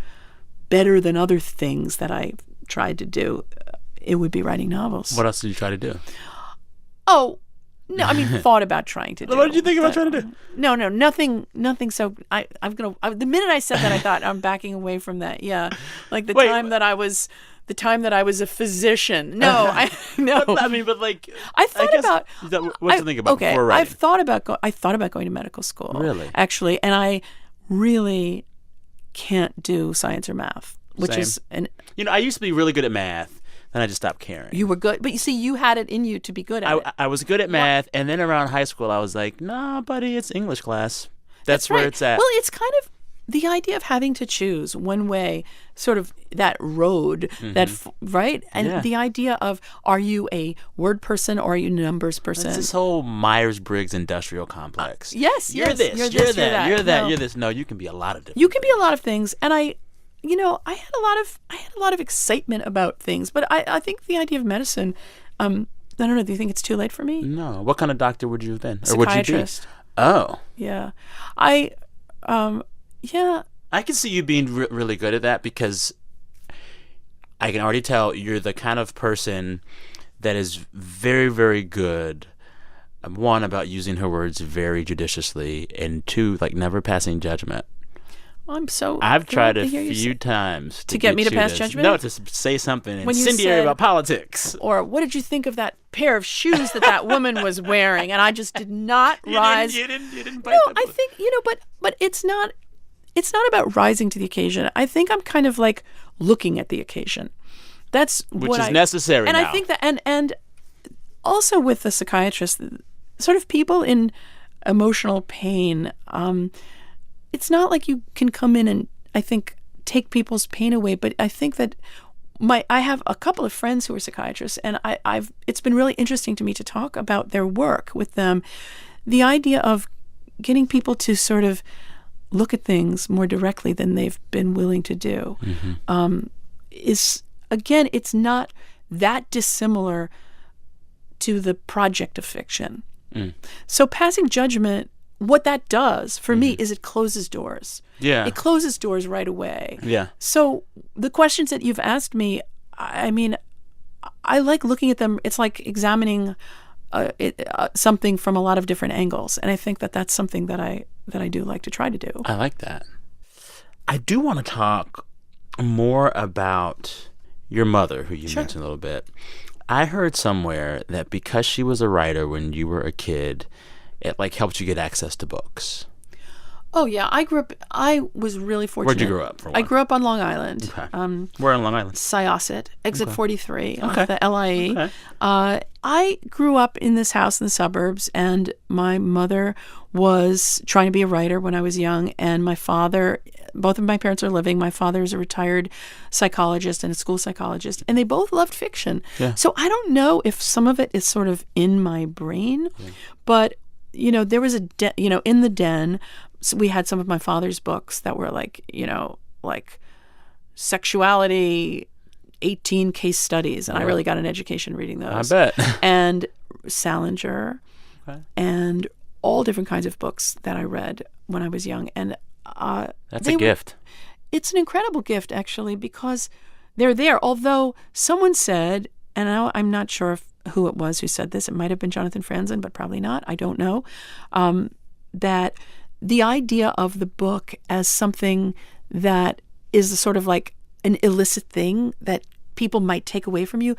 better than other things that I tried to do, it would be writing novels. What else did you try to do? Oh, no, I mean, thought about trying to do. What did you think about trying to do? No, nothing. So the minute I said that, I thought I'm backing away from that. Yeah, like the time that I was a physician. No, no. I mean, but like, I thought about what to think about before writing. I thought about going to medical school. Really? Actually, and I really can't do science or math, which Same. is an. I used to be really good at math. Then I just stopped caring. You were good, but you see, you had it in you to be good at it. I was good at math, and then around high school, I was like, nah, buddy, it's English class. That's right. where it's at. Well, it's kind of the idea of having to choose one way, sort of that road, right? And the idea of, are you a word person or are you a numbers person? It's this whole Myers-Briggs industrial complex. Yes, you're yes. this, You're you're this, that, you're that, No. you're this. No, you can be a lot of different. You can be a lot of things, and I had a lot of excitement about things, but I think the idea of medicine, I don't know. Do you think it's too late for me? No. What kind of doctor would you have been? Or would you be? Psychiatrist. Oh. Yeah, yeah. I can see you being really good at that because I can already tell you're the kind of person that is very, very good. One, about using her words very judiciously, and two, like never passing judgment. I'm so. I've tried glad a to hear you few say- times To get me to you pass judgment? No, to say something When you incendiary said- about politics. Or what did you think of that pair of shoes that woman was wearing? And I just did not rise. You didn't bite No, them. I think but it's not about rising to the occasion. I think I'm kind of like looking at the occasion. That's Which what is necessary And now. I think that and also with the psychiatrist, sort of people in emotional pain. It's not like you can come in and I think take people's pain away, but I think that I have a couple of friends who are psychiatrists, and it's been really interesting to me to talk about their work with them. The idea of getting people to sort of look at things more directly than they've been willing to do is, again, it's not that dissimilar to the project of fiction. So passing judgment, what that does for me is it closes doors. Yeah. It closes doors right away. Yeah. So the questions that you've asked me, I mean, I like looking at them. It's like examining something from a lot of different angles, and I think that that's something that I do like to try to do. I like that. I do want to talk more about your mother, who you mentioned a little bit. I heard somewhere that because she was a writer when you were a kid, it like helped you get access to books. Oh yeah, I was really fortunate. Where'd you grow up? For one? I grew up on Long Island. Okay. Where on Long Island? Syosset, exit 43 off Okay. the LIE. Okay. I grew up in this house in the suburbs, and my mother was trying to be a writer when I was young, and my father, both of my parents are living. My father is a retired psychologist and a school psychologist, and they both loved fiction. Yeah. So I don't know if some of it is sort of in my brain, but there was in the den, so we had some of my father's books that were like sexuality, 18 case studies, and I really got an education reading those. I bet. And Salinger, Okay. and all different kinds of books that I read when I was young. And That's a gift. It's an incredible gift, actually, because they're there. Although someone said, and I'm not sure who it was who said this, it might have been Jonathan Franzen, but probably not, I don't know, that the idea of the book as something that is sort of like an illicit thing that people might take away from you.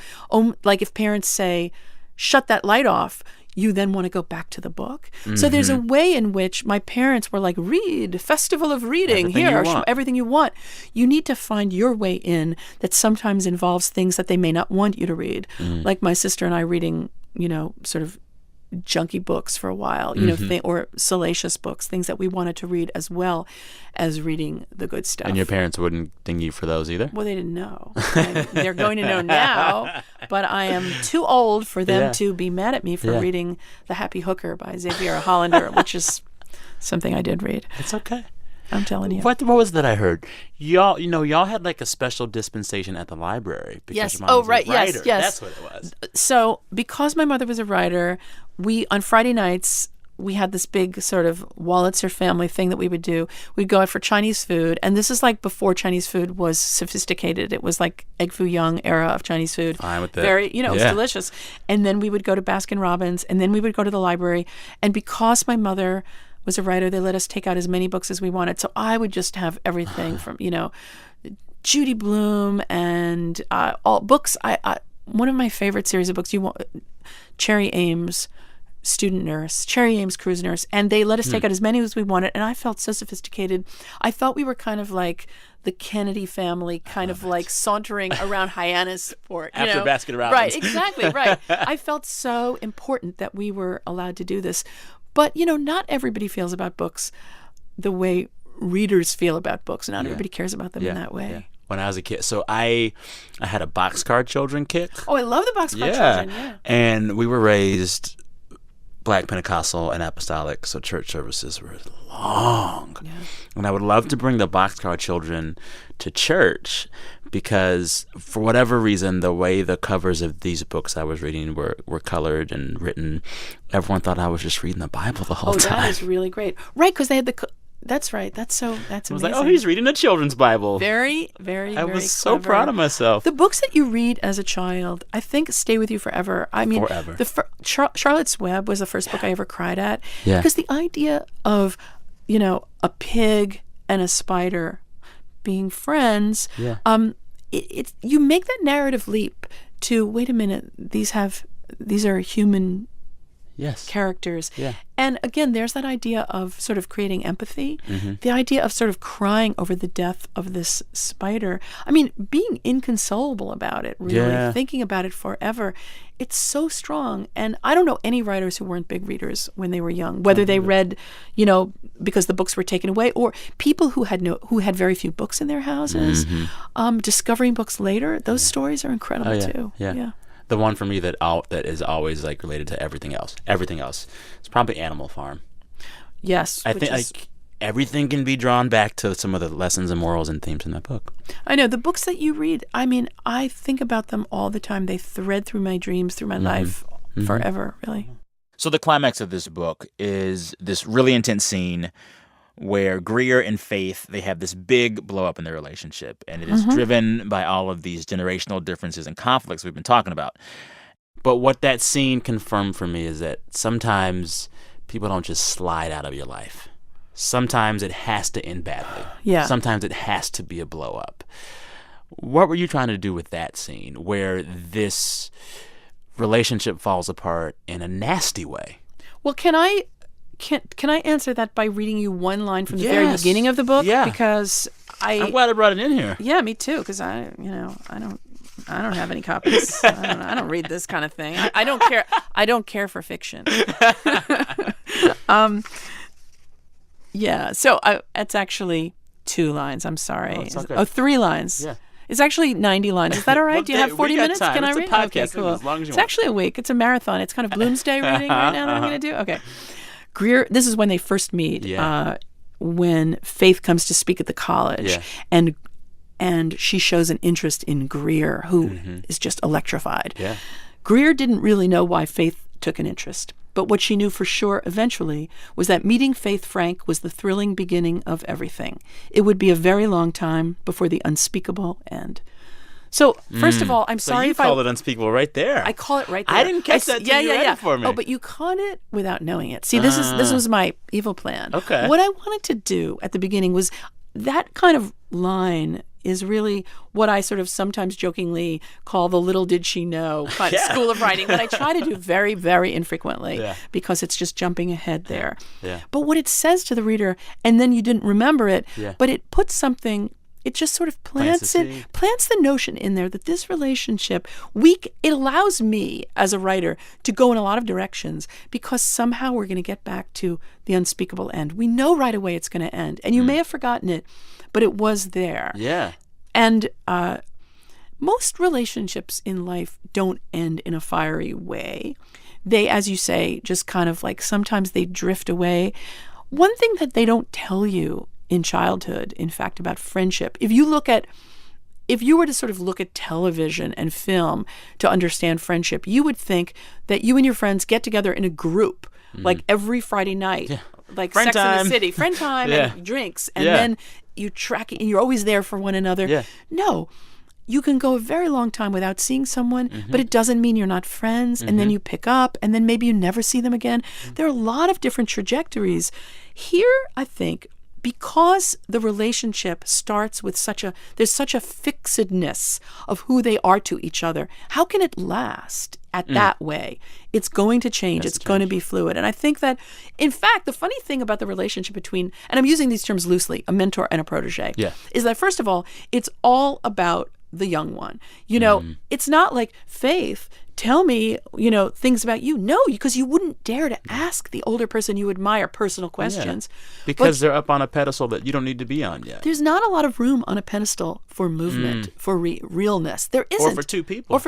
Like if parents say, shut that light off, you then want to go back to the book. So there's a way in which my parents were like, read, festival of reading, Everything you want. everything you want. You need to find your way in that sometimes involves things that they may not want you to read. Like my sister and I reading, sort of junky books for a while, or salacious books, things that we wanted to read as well as reading the good stuff. And your parents wouldn't ding you for those either? Well, they didn't know. They're going to know now, but I am too old for them to be mad at me for reading The Happy Hooker by Xavier Hollander, which is something I did read. It's okay. I'm telling you. What was that I heard? Y'all had like a special dispensation at the library because Yes. your mom Oh, was right. a writer. Yes. That's what it was. So because my mother was a writer, on Friday nights, we had this big sort of Wolitzer family thing that we would do. We'd go out for Chinese food, and this is like before Chinese food was sophisticated. It was like Egg Foo Young era of Chinese food. Fine with that. Very, it was delicious. And then we would go to Baskin Robbins, and then we would go to the library. And because my mother was a writer, they let us take out as many books as we wanted. So I would just have everything from, Judy Blume and all books. One of my favorite series of books, Cherry Ames, Student Nurse, Cherry Ames, Cruise Nurse, and they let us take out as many as we wanted, and I felt so sophisticated. I felt we were kind of like the Kennedy family, kind of like sauntering around Hyannisport. After Baskin Robbins. Right, exactly, right. I felt so important that we were allowed to do this. But, not everybody feels about books the way readers feel about books. Not everybody cares about them in that way. Yeah. When I was a kid. So I had a Boxcar Children kick. Oh, I love the Boxcar Children, yeah. And we were raised Black Pentecostal and Apostolic, so church services were long. Yeah. And I would love to bring the Boxcar Children to church because for whatever reason, the way the covers of these books I was reading were colored and written, everyone thought I was just reading the Bible the whole time. Oh, that is really great. Right, because they had that's right. That's amazing. I was like, oh, he's reading a children's Bible. Very, very, I very was so clever. proud of myself. The books that you read as a child, I think, stay with you forever. I mean, forever. Charlotte's Web was the first book I ever cried at. Yeah. Because the idea of, a pig and a spider being friends, you make that narrative leap to, wait a minute, these are human characters. Yeah. And again, there's that idea of sort of creating empathy, the idea of sort of crying over the death of this spider. I mean, being inconsolable about it, really, thinking about it forever. It's so strong. And I don't know any writers who weren't big readers when they were young, whether they read, because the books were taken away, or people who had very few books in their houses, discovering books later. Those stories are incredible too. Yeah. The one for me that is always like related to everything else. It's probably Animal Farm. Yes. I think like everything can be drawn back to some of the lessons and morals and themes in that book. I know. The books that you read, I mean, I think about them all the time. They thread through my dreams, through my life forever, really. So the climax of this book is this really intense scene where Greer and Faith, they have this big blow up in their relationship. And it is driven by all of these generational differences and conflicts we've been talking about. But what that scene confirmed for me is that sometimes people don't just slide out of your life. Sometimes it has to end badly. Yeah. Sometimes it has to be a blow up. What were you trying to do with that scene where this relationship falls apart in a nasty way? Well, can I answer that by reading you one line from the very beginning of the book? Yeah. Because I'm glad I brought it in here. Yeah, me too. Because I don't have any copies. I don't read this kind of thing. I don't care. I don't care for fiction. Yeah. So it's actually 2 lines. I'm sorry. Oh, 3 lines. Yeah. It's actually 90 lines. Is that all right? Well, Do you have 40 minutes? Time. Can It's I a read? podcast. Okay, cool. As long as you It's want. actually a week. It's a marathon. It's kind of Bloomsday reading right now that I'm going to do. Okay. Greer, this is when they first meet. Yeah. When Faith comes to speak at the college. Yeah. And she shows an interest in Greer, who is just electrified. Yeah. Greer didn't really know why Faith took an interest. But what she knew for sure eventually was that meeting Faith Frank was the thrilling beginning of everything. It would be a very long time before the unspeakable end. So, first of all, I'm sorry if I... you called it unspeakable right there. I call it right there. I didn't catch that till you read it for me. Oh, but you caught it without knowing it. See, this was my evil plan. Okay. What I wanted to do at the beginning was that kind of line is really what I sort of sometimes jokingly call the little did she know kind of school of writing that I try to do very, very infrequently because it's just jumping ahead there. Yeah. But what it says to the reader, and then you didn't remember it, but it puts something... It just sort of plants the notion in there that this relationship, it allows me as a writer to go in a lot of directions because somehow we're going to get back to the unspeakable end. We know right away it's going to end. And you may have forgotten it, but it was there. Yeah. And most relationships in life don't end in a fiery way. They, as you say, just kind of like sometimes they drift away. One thing that they don't tell you in childhood, in fact, about friendship. If you were to sort of look at television and film to understand friendship, you would think that you and your friends get together in a group like every Friday night, like Friend Sex in time. the City, friend time and drinks, and then you track it and you're always there for one another. Yeah. No. You can go a very long time without seeing someone, but it doesn't mean you're not friends. And then you pick up, and then maybe you never see them again. There are a lot of different trajectories. Here, I think, because the relationship starts with there's such a fixedness of who they are to each other, how can it last at that way? It's going to change. It's going to be fluid. And I think that, in fact, the funny thing about the relationship between, and I'm using these terms loosely, a mentor and a protege, is that, first of all, it's all about the young one. You know, it's not like, Faith, tell me, things about you. No, because you wouldn't dare to ask the older person you admire personal questions. Because they're up on a pedestal that you don't need to be on yet. There's not a lot of room on a pedestal for movement, for realness. There isn't. Or for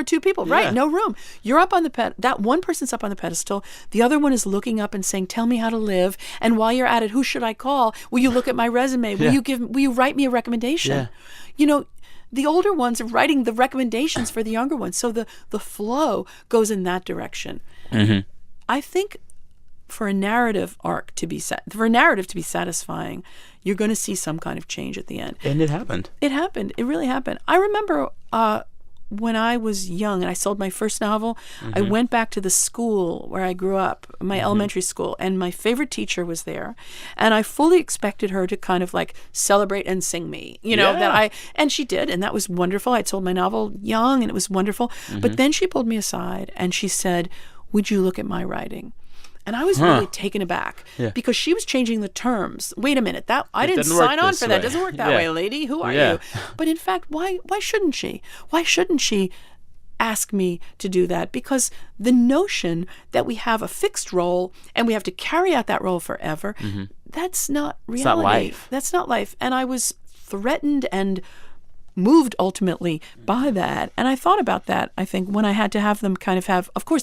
two people. Right. No room. You're up on the that one person's up on the pedestal. The other one is looking up and saying, tell me how to live. And while you're at it, who should I call? Will you look at my resume? Will you write me a recommendation? The older ones are writing the recommendations for the younger ones. So the flow goes in that direction. I think for a narrative arc to be for a narrative to be satisfying, you're going to see some kind of change at the end. And it happened. It happened. It really happened. I remember when I was young and I sold my first novel, I went back to the school where I grew up, my elementary school, and my favorite teacher was there. And I fully expected her to kind of like celebrate and sing me, and she did. And that was wonderful. I'd sold my novel young and it was wonderful. But then she pulled me aside and she said, would you look at my writing? And I was really taken aback because she was changing the terms. Wait a minute, I didn't sign on for that. It doesn't work that way, lady. Who are you? But in fact, why shouldn't she? Why shouldn't she ask me to do that? Because the notion that we have a fixed role and we have to carry out that role forever, that's not reality. It's not life. That's not life. And I was threatened and moved ultimately by that. And I thought about that, I think, when I had to have them kind of have, of course,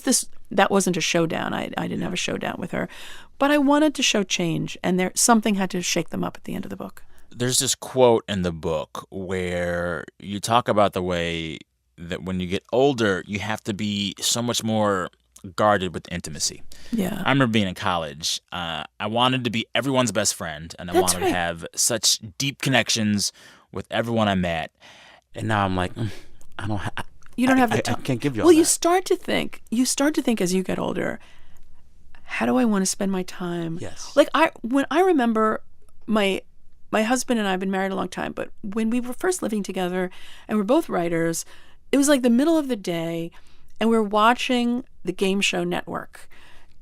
that wasn't a showdown. I didn't have a showdown with her. But I wanted to show change, and something had to shake them up at the end of the book. There's this quote in the book where you talk about the way that when you get older, you have to be so much more guarded with intimacy. Yeah. I remember being in college. I wanted to be everyone's best friend, and I wanted to have such deep connections with everyone I met. And now I'm like, you don't have the time. I can't give you all that. Well, you start to think as you get older, how do I want to spend my time? Yes. Like when I remember my husband and I have been married a long time, but when we were first living together and we're both writers, it was like the middle of the day and we're watching the Game Show Network.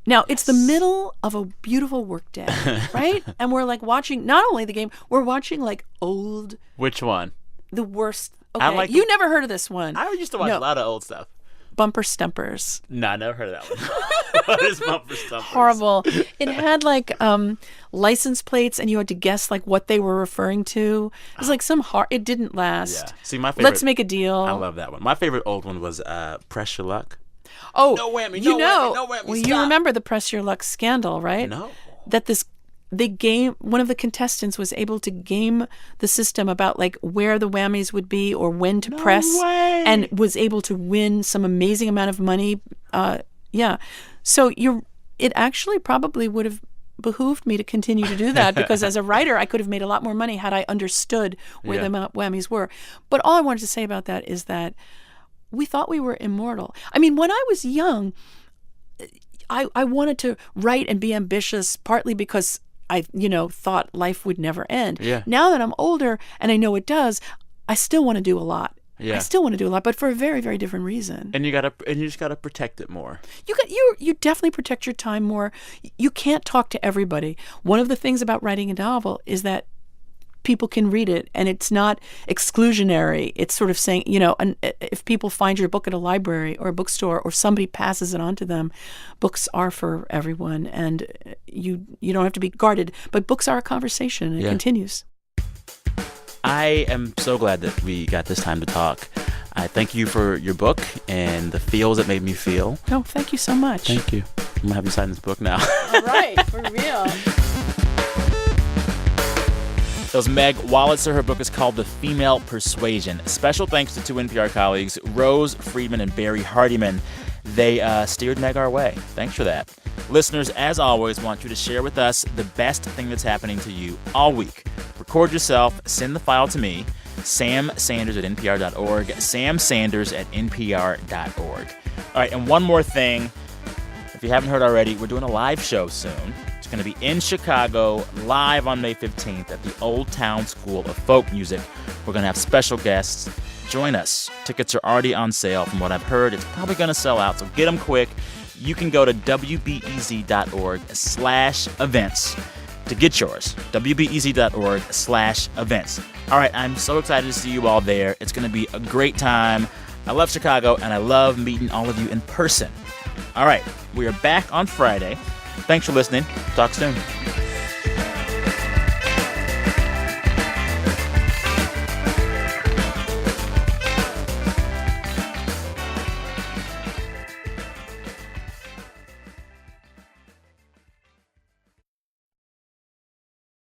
Now, it's the middle of a beautiful work day, right? And we're like watching not only the game, we're watching like old. Which one? The worst. Okay, you never heard of this one. I used to watch a lot of old stuff. Bumper Stumpers. No, I never heard of that one. What is Bumper Stumpers? Horrible. It had like license plates and you had to guess like what they were referring to. It was like it didn't last. Yeah. See, my favorite. Let's Make a Deal. I love that one. My favorite old one was Press Your Luck. Oh, no whammy, no whammy, no whammy. Well, stop. You remember the Press Your Luck scandal, right? No. That one of the contestants was able to game the system about like where the whammies would be or when to press, and was able to win some amazing amount of money. So it actually probably would have behooved me to continue to do that because as a writer, I could have made a lot more money had I understood where the whammies were. But all I wanted to say about that is that we thought we were immortal. I mean, when I was young, I wanted to write and be ambitious, partly because I, thought life would never end. Yeah. Now that I'm older and I know it does, I still want to do a lot. Yeah. I still want to do a lot, but for a very, very different reason. And you just gotta protect it more. You definitely protect your time more. You can't talk to everybody. One of the things about writing a novel is that people can read it and it's not exclusionary. It's sort of saying, if people find your book at a library or a bookstore or somebody passes it on to them, books are for everyone and you don't have to be guarded. But books are a conversation and it continues. I am so glad that we got this time to talk. I thank you for your book and the feels it made me feel. Oh, thank you so much. Thank you. I'm going to have you sign this book now. All right, for real. That was Meg Wolitzer. Her book is called The Female Persuasion. Special thanks to two NPR colleagues, Rose Friedman and Barry Hardiman. They steered Meg our way. Thanks for that. Listeners, as always, want you to share with us the best thing that's happening to you all week. Record yourself, send the file to me, samsanders@npr.org, samsanders@npr.org. All right, and one more thing. If you haven't heard already, we're doing a live show soon. It's going to be in Chicago, live on May 15th at the Old Town School of Folk Music. We're going to have special guests. Join us. Tickets are already on sale. From what I've heard, it's probably going to sell out, so get them quick. You can go to wbez.org/events to get yours. wbez.org/events. All right, I'm so excited to see you all there. It's going to be a great time. I love Chicago, and I love meeting all of you in person. All right, we are back on Friday. Thanks for listening. Talk soon.